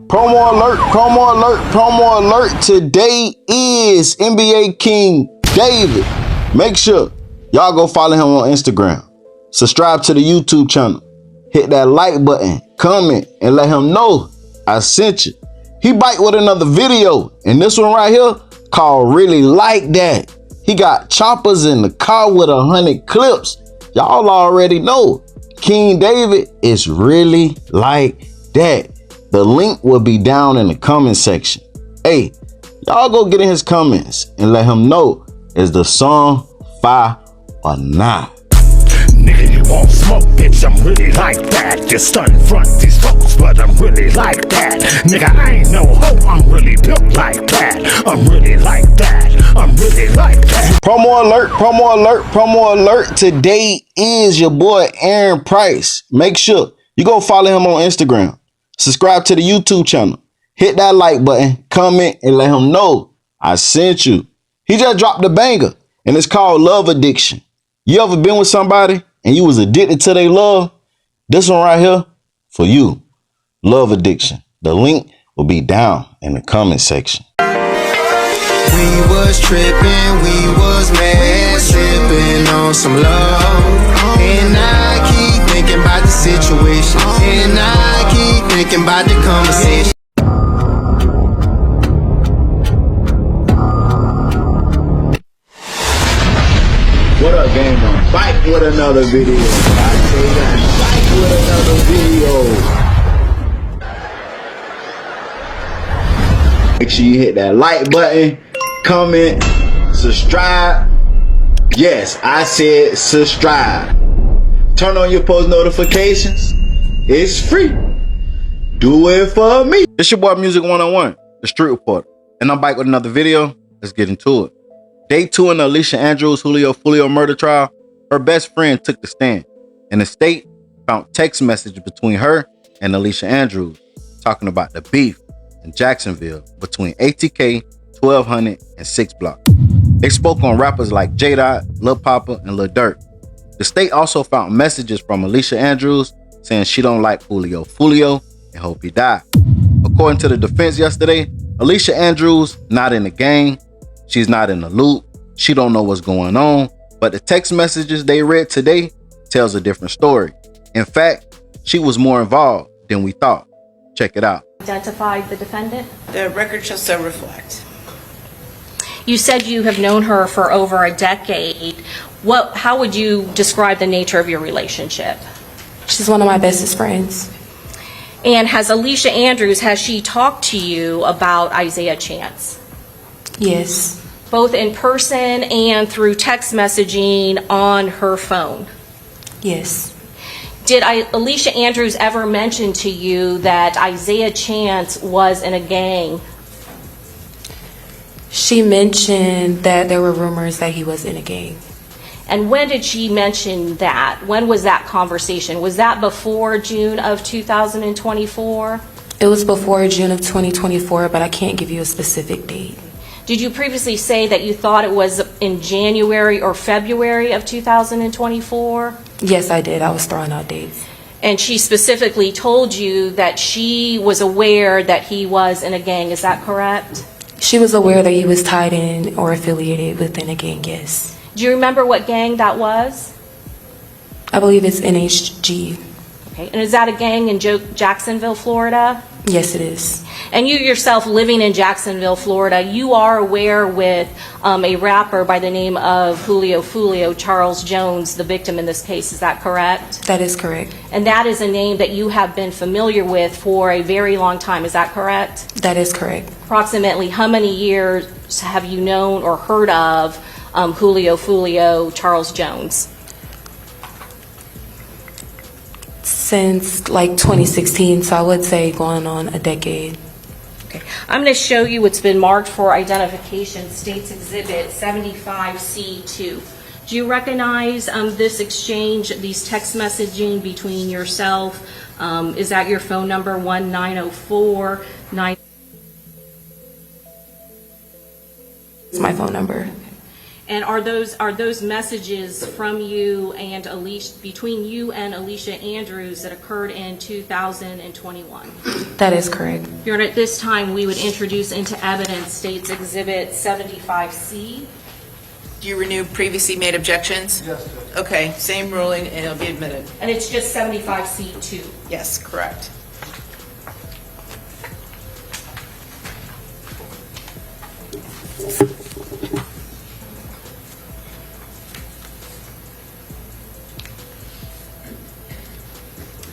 Promo alert, promo alert, promo alert. Today is NBA King David. Make sure y'all go follow him on Instagram. Subscribe to the YouTube channel. Hit that like button, comment, and let him know I sent you. He back with another video, and this one right here called Really Like That. He got choppers in the car with 100 clips. Y'all already know King David is really like that. The link will be down in the comment section. Hey, y'all go get in his comments and let him know, is the song fire or not? Nigga, you won't smoke, bitch, I'm really like that. You stun front these folks, but I'm really like that. Nigga, I ain't no hoe, I'm really built like that. I'm really like that, I'm really like that. Promo alert, promo alert, promo alert. Today is your boy Aaron Price. Make sure you go follow him on Instagram. Subscribe to the YouTube channel. Hit that like button, comment, and let him know I sent you. He just dropped a banger, and it's called Love Addiction. You ever been with somebody and you was addicted to their love? This one right here for you. Love Addiction. The link will be down in the comment section. We was tripping, we was mad, sipping on some love. And I keep thinking about the situation, and I keep thinking about the conversation. What up, gang? I'm back with another video. I say that, back with another video. Make sure you hit that like button, comment, subscribe. Yes, I said subscribe. Turn on your post notifications. It's free. Do it for me. It's your boy Music 101, the Street Reporter. And I'm back with another video. Let's get into it. Day 2 in the Alicia Julio Fulio murder trial, her best friend took the stand. And the state found text messages between her and Alicia Andrews talking about the beef in Jacksonville between ATK, 1200, and 6 Block. They spoke on rappers like J-Dot, Lil Papa, and Lil Durk. The state also found messages from Alicia Andrews saying she don't like Julio Fulio and hope he die. According to the defense yesterday, Alicia Andrews not in the gang, she's not in the loop, she don't know what's going on, but the text messages they read today tells a different story. In fact, she was more involved than we thought. Check it out. Identified the defendant? The record shall so reflect. You said you have known her for over a decade. How would you describe the nature of your relationship? She's one of my bestest friends. And has Alicia Andrews, has she talked to you about Isaiah Chance? Yes. Both in person and through text messaging on her phone? Yes. Did Alicia Andrews ever mention to you that Isaiah Chance was in a gang? She mentioned that there were rumors that he was in a gang. And when did she mention that? When was that conversation? Was that before June of 2024? It was before June of 2024, but I can't give you a specific date. Did you previously say that you thought it was in January or February of 2024? Yes, I did. I was throwing out dates. And she specifically told you that she was aware that he was in a gang. Is that correct? She was aware that he was tied in or affiliated within a gang, yes. Do you remember what gang that was? I believe it's NHG. Okay. And is that a gang in Jacksonville, Florida? Yes, it is. And you yourself living in Jacksonville, Florida, you are aware with a rapper by the name of Julio Fulio, Charles Jones, the victim in this case. Is that correct? That is correct. And that is a name that you have been familiar with for a very long time. Is that correct? That is correct. Approximately how many years have you known or heard of Julio Fulio, Charles Jones? Since like 2016, so I would say going on a decade. Okay. I'm going to show you what's been marked for identification, States Exhibit 75C2. Do you recognize this exchange, these text messaging between yourself? Is that your phone number, 1-904-9? It's my phone number. And are those messages from you and Alicia, between you and Alicia Andrews, that occurred in 2021? That is correct. Your Honor, at this time, we would introduce into evidence State's Exhibit 75C. Do you renew previously made objections? Yes. Okay, same ruling, and it'll be admitted. And it's just 75C2. Yes, correct.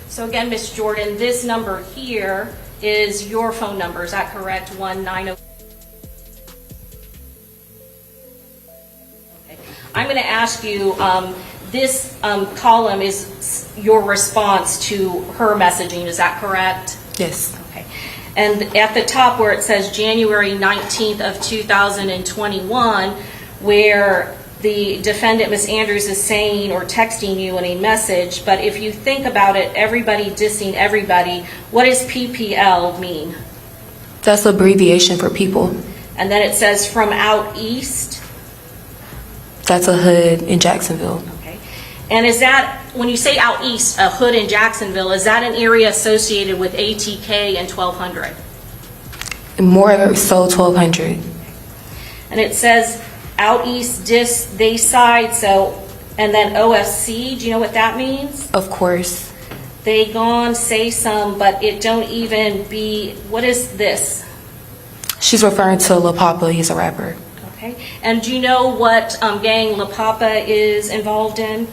So again, Ms. Jordan, this number here is your phone number, is that correct? 190. Okay. I'm going to ask you, this column is your response to her messaging, is that correct? Yes. Okay. And at the top where it says January 19th of 2021, where the defendant, Ms. Andrews, is saying or texting you in a message, but if you think about it, everybody dissing everybody, what does PPL mean? That's abbreviation for people. And then it says from out east. That's a hood in Jacksonville. Okay. And is that, when you say out east, a hood in Jacksonville, is that an area associated with ATK and 1200? More so 1200. And it says out east, they side, so, and then OFC, do you know what that means? Of course. They gone, say some, but it don't even be, what is this? She's referring to La Papa. He's a rapper. Okay. And do you know what gang La Papa is involved in?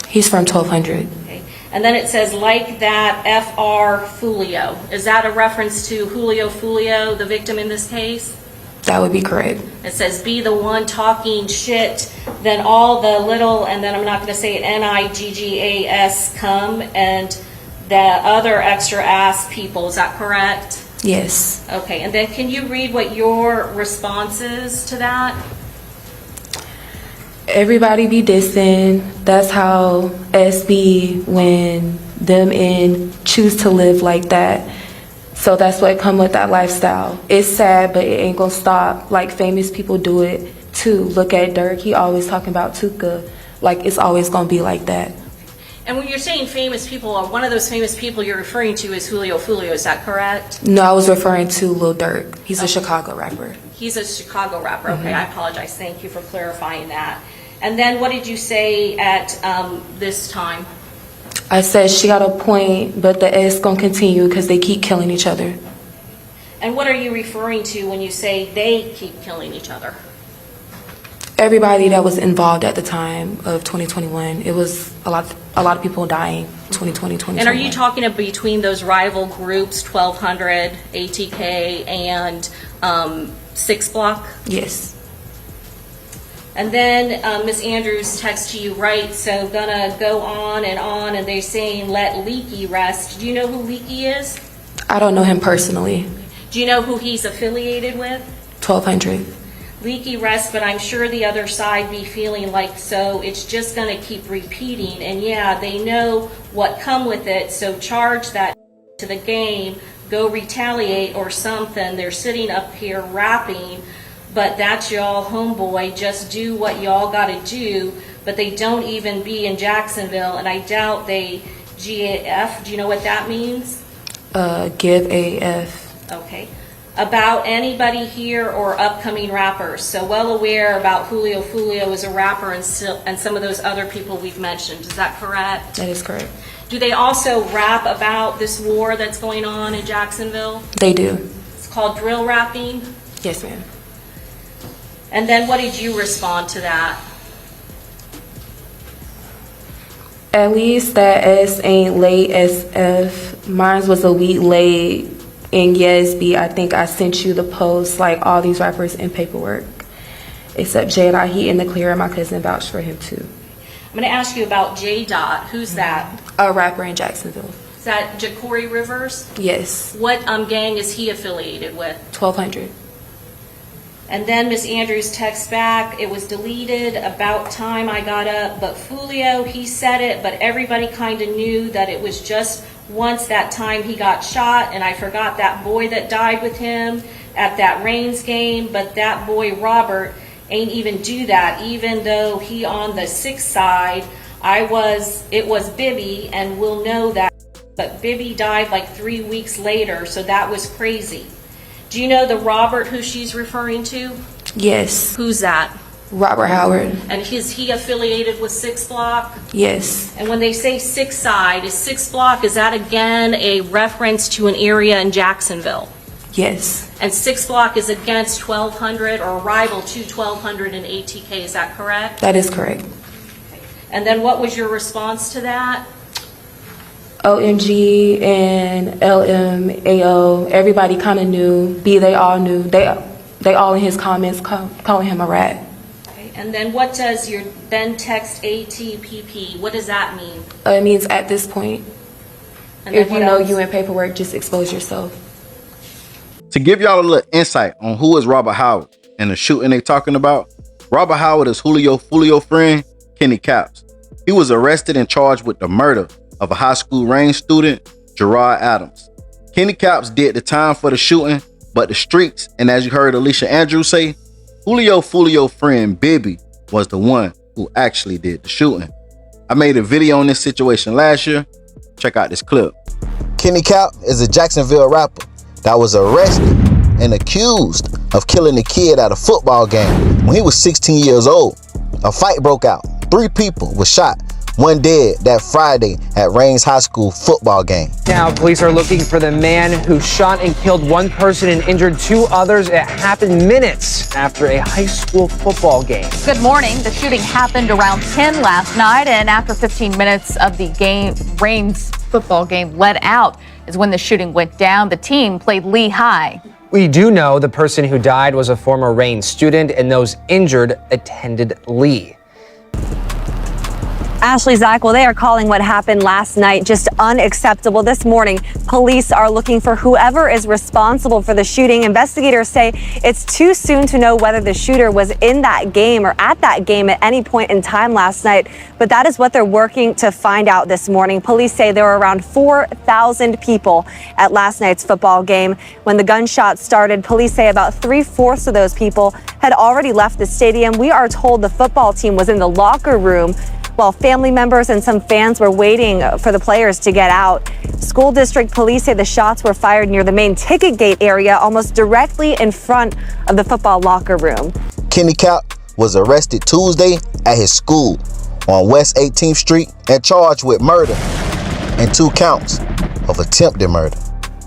He's from 1200. Okay. And then it says, like that, FR Fulio. Is that a reference to Julio Fulio, the victim in this case? That would be correct. It says, be the one talking shit, then all the little, and then I'm not going to say it, NIGGAS come, and the other extra ass people. Is that correct? Yes. Okay. And then can you read what your response is to that? Everybody be dissing. That's how SB when them in choose to live like that. So that's what come with that lifestyle. It's sad, but it ain't gonna stop. Like famous people do it too. Look at Dirk. He always talking about Tuka. Like it's always gonna be like that. And when you're saying famous people, one of those famous people you're referring to is Julio Fulio. Is that correct? No, I was referring to Lil Durk. He's a Chicago rapper. He's a Chicago rapper. Okay, I apologize. Thank you for clarifying that. And then what did you say at this time? I said she got a point, but the S gonna continue because they keep killing each other. And what are you referring to when you say they keep killing each other? Everybody that was involved at the time of 2021, it was a lot of people dying. 2020, 2021. And are you talking about between those rival groups, 1200, ATK, and 6 Block? Yes. And then Ms. Andrews texts to you, right, so gonna go on, and they're saying let Leaky rest. Do you know who Leaky is? I don't know him personally. Do you know who he's affiliated with? 1200. Leaky rest, but I'm sure the other side be feeling like so it's just gonna keep repeating. And yeah, they know what come with it, so charge that to the game, go retaliate or something. They're sitting up here rapping, but that's y'all homeboy, just do what y'all gotta do, but they don't even be in Jacksonville, and I doubt they GAF, do you know what that means? Give AF. Okay. About anybody here or upcoming rappers, so well aware about Julio Fulio as a rapper and some of those other people we've mentioned, is that correct? That is correct. Do they also rap about this war that's going on in Jacksonville? They do. It's called drill rapping? Yes, ma'am. And then what did you respond to that? At least that S ain't late as F. Mine was a week late. And yes, B, I think I sent you the post, like all these rappers in paperwork. Except J Dot, he in the clear, and my cousin vouched for him too. I'm going to ask you about J Dot. Who's that? A rapper in Jacksonville. Is that Ja'Cory Rivers? Yes. What gang is he affiliated with? 1200. And then Miss Andrews texts back, it was deleted, about time I got up, but Foolio, he said it, but everybody kind of knew that it was just once that time he got shot, and I forgot that boy that died with him at that Reigns game, but that boy Robert, ain't even do that, even though he on the 6 side, it was Bibby, and we'll know that, but Bibby died like 3 weeks later, so that was crazy. Do you know the Robert who she's referring to? Yes. Who's that? Robert Howard. And is he affiliated with 6 Block? Yes. And when they say 6 side, is 6 Block, is that again a reference to an area in Jacksonville? Yes. And 6 Block is against 1200 or rival to 1200 in ATK, is that correct? That is correct. And then what was your response to that? OMG and LMAO, everybody kind of knew. They all knew. They all in his comments calling him a rat. Okay. And then what does your then text ATPP, what does that mean? It means at this point. And then If you what know else? you in paperwork, just expose yourself. To give y'all a little insight on who is Robert Howard and the shooting they talking about, Robert Howard is Julio Fulio friend, Kenny Capps. He was arrested and charged with the murder of a high school range student, Gerard Adams. Kenny Capps did the time for the shooting, but the streets, and as you heard Alicia Andrews say, Julio Fulio friend Bibby was the one who actually did the shooting. I made a video on this situation last year. Check out this clip. Kenny Capps is a Jacksonville rapper that was arrested and accused of killing a kid at a football game when he was 16 years old. A fight broke out. 3 people were shot, 1 dead that Friday at Raines High School football game. Now, police are looking for the man who shot and killed 1 person and injured 2 others. It happened minutes after a high school football game. Good morning. The shooting happened around 10 last night, and after 15 minutes of the game, Raines football game let out is when the shooting went down. The team played Lee High. We do know the person who died was a former Raines student, and those injured attended Lee. Ashley, Zach, well, they are calling what happened last night just unacceptable. This morning, police are looking for whoever is responsible for the shooting. Investigators say it's too soon to know whether the shooter was in that game or at that game at any point in time last night, but that is what they're working to find out this morning. Police say there were around 4,000 people at last night's football game. When the gunshots started, police say about 3/4 of those people had already left the stadium. We are told the football team was in the locker room while family members and some fans were waiting for the players to get out. School district police say the shots were fired near the main ticket gate area, almost directly in front of the football locker room. Kenny Capps was arrested Tuesday at his school on West 18th Street and charged with murder and 2 counts of attempted murder.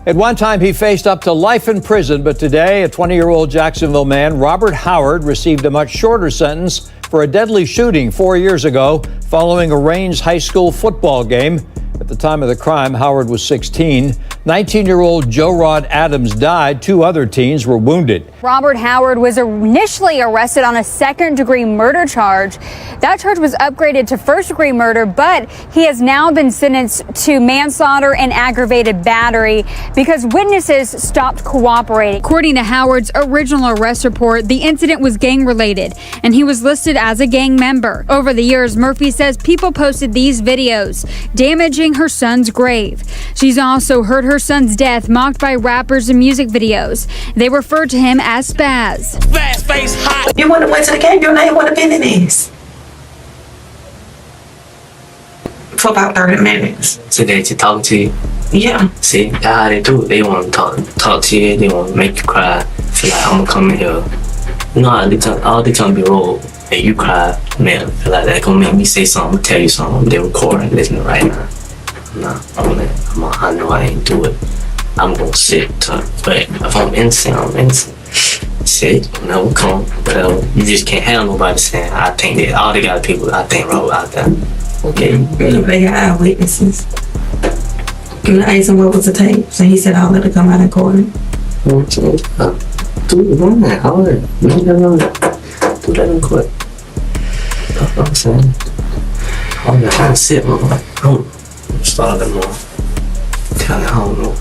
At one time, he faced up to life in prison, but today, a 20-year-old Jacksonville man, Robert Howard, received a much shorter sentence for a deadly shooting 4 years ago following a Raines High School football game. At the time of the crime, Howard was 16. 19-year-old Joe Rod Adams died. 2 other teens were wounded. Robert Howard was initially arrested on a second-degree murder charge. That charge was upgraded to first-degree murder, but he has now been sentenced to manslaughter and aggravated battery because witnesses stopped cooperating. According to Howard's original arrest report, the incident was gang-related, and he was listed as a gang member. Over the years, Murphy says people posted these videos damaging her son's grave. She's also heard her son's death mocked by rappers in music videos. They refer to him as Spaz. Fast face hot. You wouldn't have went to the game, your name would have been in this. For about 30 minutes. So they to talk to you? Yeah. See, that's how they do it. They want to talk to you, they want to make you cry. Feel like I'm gonna come in here. You know, all they trying to be rolled and you cry, man, feel like that gonna make me say something, tell you something. They record and listen right now. I know I ain't do it. I'm gonna sit, but if I'm innocent, I'm innocent. Sit, never come, whatever. You just can't have nobody saying, I think that all they got people, I think Robert out there. Okay. They got eyewitnesses. And I asked him what was the tape, so he said all of it come out in court. Do it, man, hard. Do that in court. That's what I'm saying. All the time, sit, man. Start them more. Tell them how more.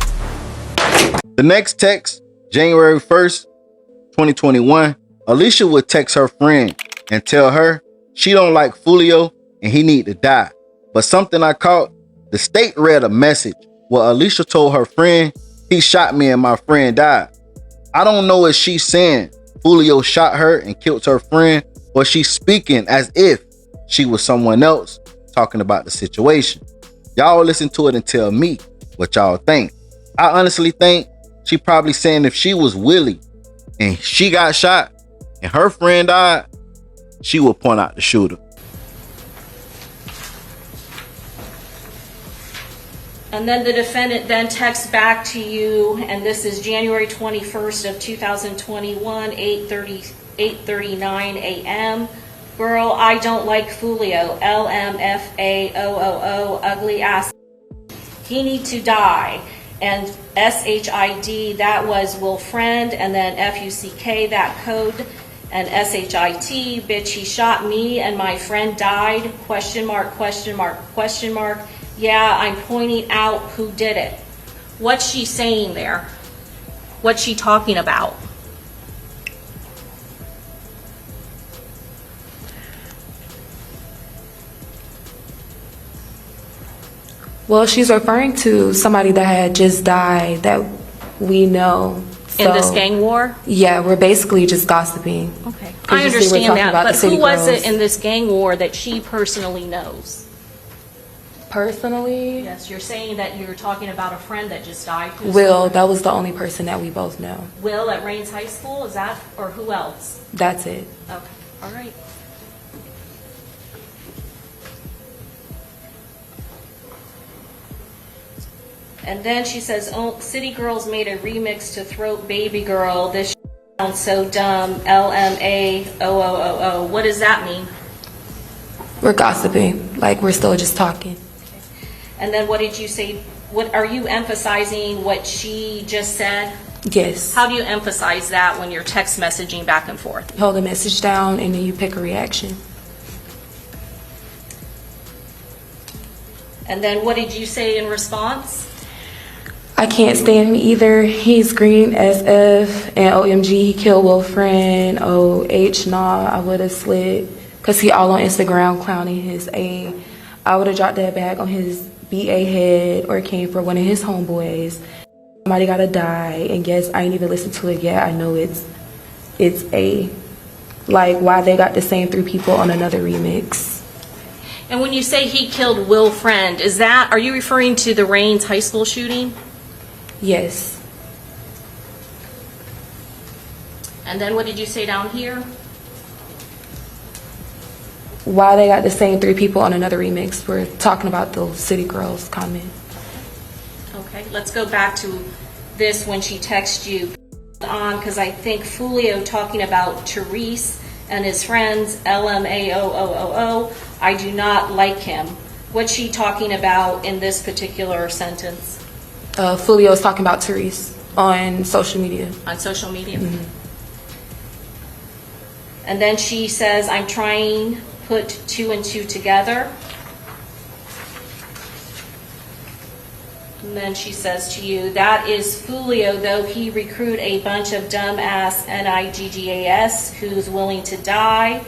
The next text, January 1st, 2021, Alicia would text her friend and tell her she don't like Foolio and he need to die. But something I caught, the state read a message where Alicia told her friend, he shot me and my friend died. I don't know if she's saying Julio shot her and killed her friend, or she's speaking as if she was someone else talking about the situation. Y'all listen to it and tell me what y'all think. I honestly think she probably saying if she was Willie and she got shot and her friend died, she would point out the shooter. And then the defendant then texts back to you, and this is January 21st of 2021, 8:39 a.m. Girl, I don't like Foolio, LMFAOOO, ugly ass. He need to die. And SHID, that was Will Friend, and then FUCK, that code, and SHIT, bitch, he shot me and my friend died, question mark, question mark, question mark. Yeah, I'm pointing out who did it. What's she saying there? What's she talking about? Well, she's referring to somebody that had just died that we know. In this gang war? Yeah, we're basically just gossiping. Okay, I understand that, but who was it in this gang war that she personally knows? Personally? Yes, you're saying that you're talking about a friend that just died. Will, that was the only person that we both know. Will at Rains High School, is that, or who else? That's it. Okay, all right. And then she says, oh, City Girls made a remix to Throat Baby Girl. This sounds so dumb. LMAOOO. What does that mean? We're gossiping, like we're still just talking. And then what did you say? What are you emphasizing what she just said? Yes. How do you emphasize that when you're text messaging back and forth? Hold the message down and then you pick a reaction. And then what did you say in response? I can't stand him either. He's green SF and OMG, he killed Will Friend. OH, nah, I would have slid. Cause he all on Instagram clowning his A. I would have dropped that bag on his BA head or came for one of his homeboys. Somebody gotta die, and guess I ain't even listened to it yet. I know it's A. Like, why they got the same 3 people on another remix. And when you say he killed Will Friend, are you referring to the Rains High School shooting? Yes. And then what did you say down here? Why they got the same 3 people on another remix. We're talking about the City Girls comment. Okay, let's go back to this when she texted you on, because I think Foolio talking about Therese and his friends, LMAOOO. I do not like him. What's she talking about in this particular sentence? Foolio is talking about Therese on social media. On social media? Mm-hmm. And then she says, I'm trying put 2 and 2 together. And then she says to you, that is Foolio, though he recruit a bunch of dumbass NIGGAS who's willing to die.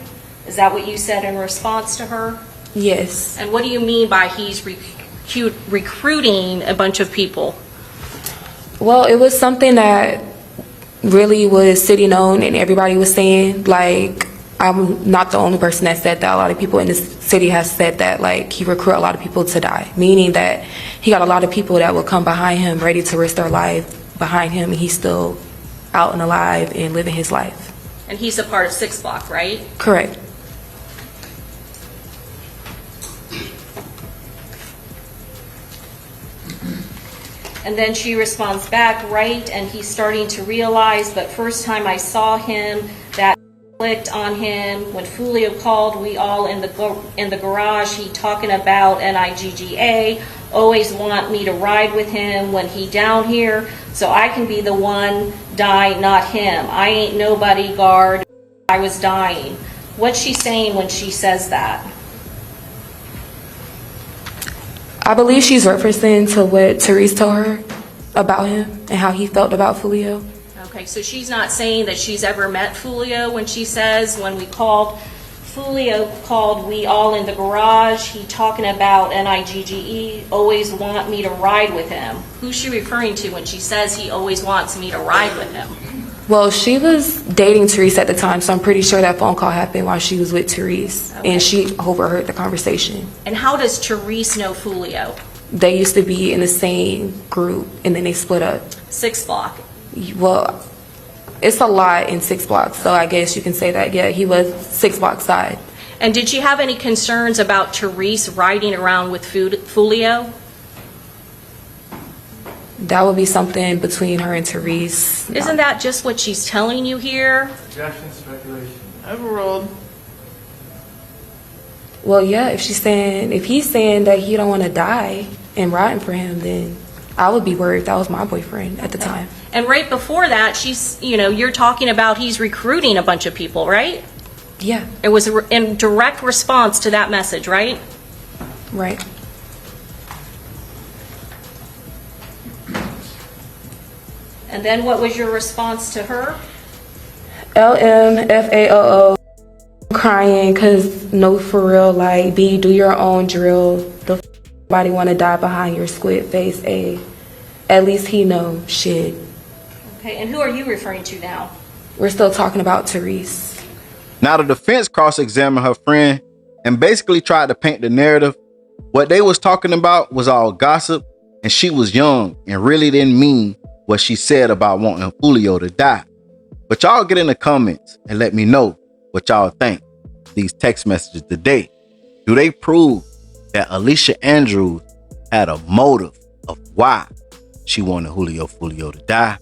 Is that what you said in response to her? Yes. And what do you mean by he's recruiting a bunch of people? Well, it was something that really was city known and everybody was saying, like, I'm not the only person that said that. A lot of people in this city has said that, like, he recruit a lot of people to die, meaning that he got a lot of people that will come behind him ready to risk their life behind him, and he's still out and alive and living his life. And he's a part of 6 Block, right? Correct. And then she responds back, right, and he's starting to realize, but first time I saw him, that clicked on him. When Foolio called, we all in the garage, he talking about NIGGA, always want me to ride with him when he down here, so I can be the one die, not him. I ain't no bodyguard, I was dying. What's she saying when she says that? I believe she's referencing to what Therese told her about him and how he felt about Foolio. Okay, so she's not saying that she's ever met Foolio when she says, when we called, Foolio called, we all in the garage, he talking about NIGGE, always want me to ride with him. Who's she referring to when she says he always wants me to ride with him? Well, she was dating Therese at the time, so I'm pretty sure that phone call happened while she was with Therese, and she overheard the conversation. And how does Therese know Fulio? They used to be in the same group, and then they split up. 6 block. Well, it's a lot in 6 blocks, so I guess you can say that, yeah, he was 6 blocks side. And did you have any concerns about Therese riding around with Fulio? That would be something between her and Therese. Isn't that just what she's telling you here? Objection, speculation. Overruled. Well, yeah, if he's saying that he don't want to die and riding for him, then I would be worried if that was my boyfriend at the time. And right before that, you're talking about he's recruiting a bunch of people, right? Yeah. It was in direct response to that message, right? Right. And then what was your response to her? LMFAOO, crying because no, for real, like, B, do your own drill. The nobody want to die behind your squid face, A. At least he know shit. Okay, and who are you referring to now? We're still talking about Therese. Now the defense cross-examined her friend and basically tried to paint the narrative. What they was talking about was all gossip, and she was young and really didn't mean what she said about wanting Julio to die. But y'all get in the comments and let me know what y'all think of these text messages today. Do they prove that Alicia Andrews had a motive of why she wanted Julio Fulio to die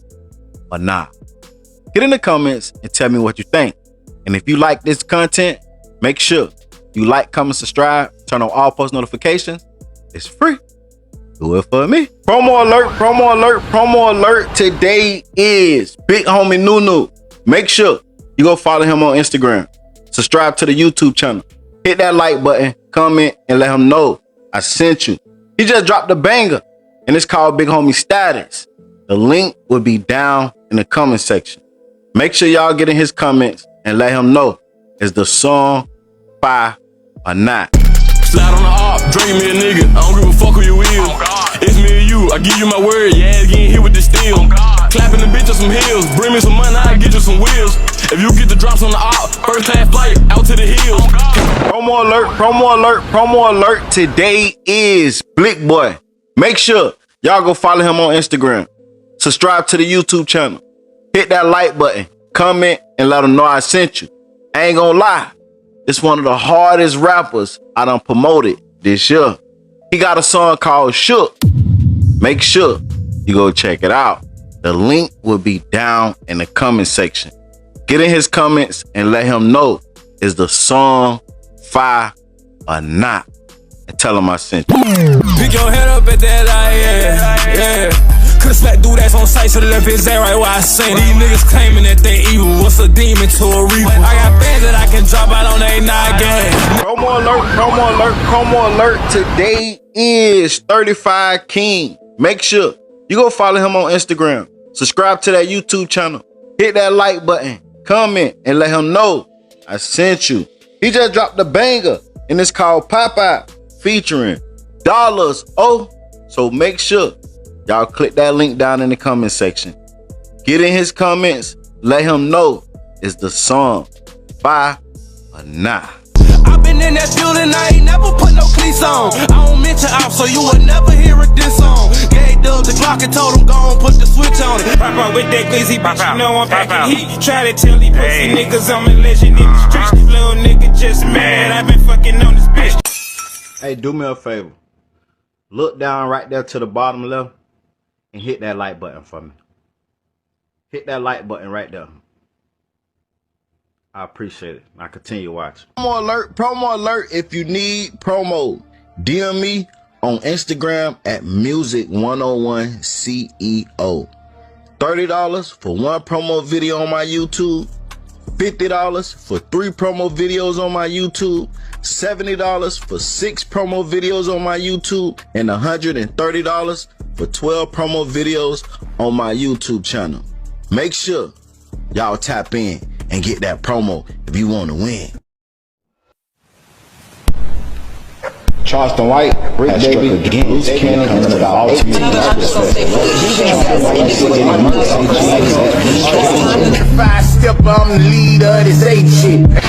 or not? Get in the comments and tell me what you think. And if you like this content, make sure you like, comment, subscribe, turn on all post notifications. It's free. Do it for me. Promo alert, promo alert, promo alert. Today is Big Homie Nunu. Make sure you go follow him on Instagram. Subscribe to the YouTube channel. Hit that like button, comment, and let him know I sent you. He just dropped a banger, and it's called Big Homie Status. The link will be down in the comment section. Make sure y'all get in his comments and let him know, is the song fire or not? Slide on the op, drink me a nigga. I don't give a fuck who you is. It's me and you, I give you my word. Your ass getting hit with the steel. Clapping the bitch on some hills. Bring me some money, I'll get you some wheels. If you get the drops on the op, first class flight out to the hills. Promo alert, promo alert, promo alert. Today is Blick Boy. Make sure y'all go follow him on Instagram. Subscribe to the YouTube channel. Hit that like button, comment, and let him know I sent you. I ain't gonna lie. It's one of the hardest rappers I done promoted this year. He got a song called Shook. Make sure you go check it out. The link will be down in the comment section. Get in his comments and let him know, is the song fire or not? And tell him I sent you. Pick your head up at that, yeah. Could've smacked dude that's on sight, should've left his ass right where I seen. These niggas claiming that they evil. What's a demon to a reaper? I got bands that I can drop out on they night game. Promo alert, promo alert, promo alert. Today is 35 King. Make sure you go follow him on Instagram. Subscribe to that YouTube channel. Hit that like button, comment, and let him know I sent you. He just dropped a banger, and it's called Popeye, featuring Dollars O. So make sure y'all click that link down in the comment section. Get in his comments. Let him know, is the song fire or not? I've been in that building, I ain't never put no cleats on. I don't mention off, so you will never hear a diss song. Gave Dub the Glock and told him go on, put the switch on it. Pop out with that glizzy, bitch, you know I'm packing heat. You try to tell these pussy niggas I'm a legend in the streets. Little nigga just mad, I been fucking on this bitch. Hey, do me a favor. Look down right there to the bottom left and hit that like button for me. Hit that like button right there. I appreciate it. Now continue watching. Promo alert. If you need promo, DM me on Instagram at music101CEO. $30 for one promo video on my YouTube. $50 for 3 promo videos on my YouTube. $70 for 6 promo videos on my YouTube. And $130 for 12 promo videos on my YouTube channel. Make sure y'all tap in and get that promo if you want to win. Charleston White, Brick Baby, Bruce Cannon, coming to the ultimate. I'm the leader of this ape shit.